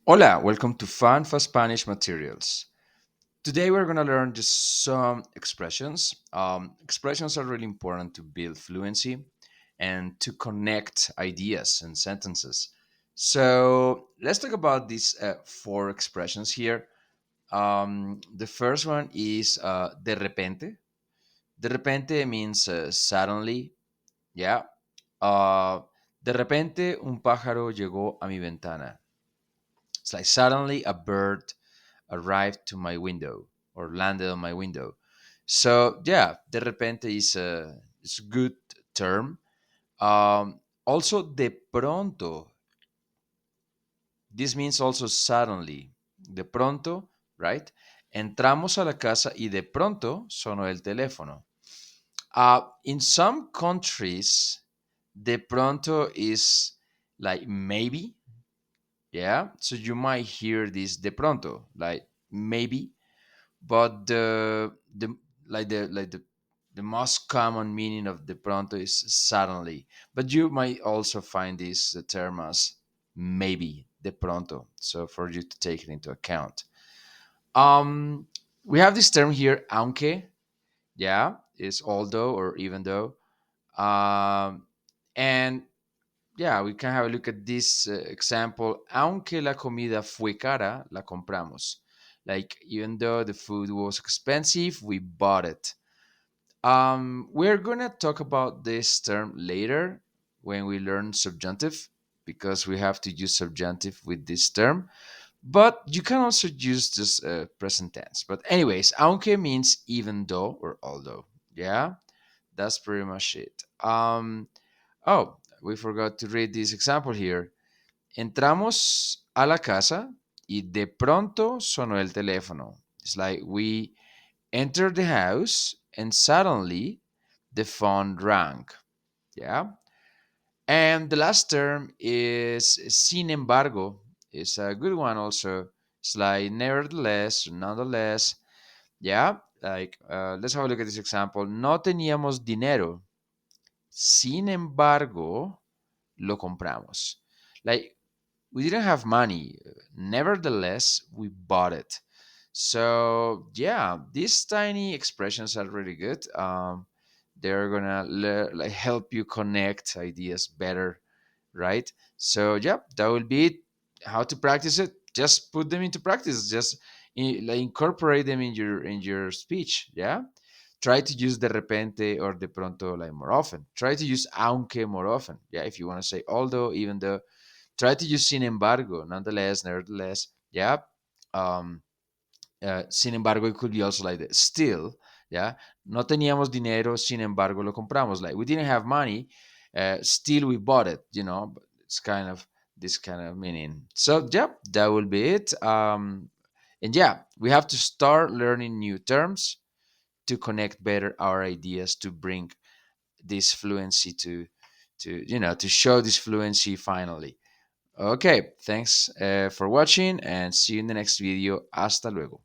Hola, welcome to Fun for Spanish Materials. Today we're going to learn just some expressions. Expressions are really important to build fluency and to connect ideas and sentences. So let's talk about these four expressions here. The first one is de repente. De repente means suddenly. Yeah. Uh, de repente un pájaro llegó a mi ventana. It's like suddenly a bird arrived to my window or landed on my window. So yeah, de repente is a good term. Also de pronto. This means also suddenly. De pronto, right? Entramos a la casa y de pronto sonó el teléfono. In some countries, de pronto is like maybe, yeah. So you might hear this de pronto, like maybe, but the most common meaning of de pronto is suddenly, but you might also find this term as maybe de pronto, so for you to take it into account. um we have this term here, aunque. Yeah, is although or even though. And yeah, we can have a look at this example. Aunque la comida fue cara, la compramos. Like, even though the food was expensive, we bought it. We're gonna talk about this term later when we learn subjunctive, because we have to use subjunctive with this term. But you can also use this present tense. But anyways, aunque means even though or although. Yeah, that's pretty much it. Oh, we forgot to read this example here. Entramos a la casa y de pronto sonó el teléfono. It's like we entered the house and suddenly the phone rang. Yeah. And the last term is sin embargo. It's a good one also. It's like nevertheless, nonetheless. Yeah. Like, let's have a look at this example. No teníamos dinero. Sin embargo, lo compramos. Like, we didn't have money. Nevertheless, we bought it. So yeah, these tiny expressions are really good. They're gonna like help you connect ideas better, right? So yeah, that will be it. How to practice it? Just put them into practice. Just like, incorporate them in your speech. Yeah. Try to use de repente or de pronto like more often. Try to use aunque more often. Yeah, if you want to say although, even though. Try to use sin embargo, nonetheless, nevertheless. Yeah. Um, Sin embargo, it could be also like this. Still, yeah. No teníamos dinero, sin embargo, lo compramos. Like, we didn't have money, still we bought it. But it's kind of this kind of meaning. So yeah, that will be it. And yeah, we have to start learning new terms to connect better our ideas, to bring this fluency to show this fluency finally. Okay, thanks for watching and see you in the next video. Hasta luego.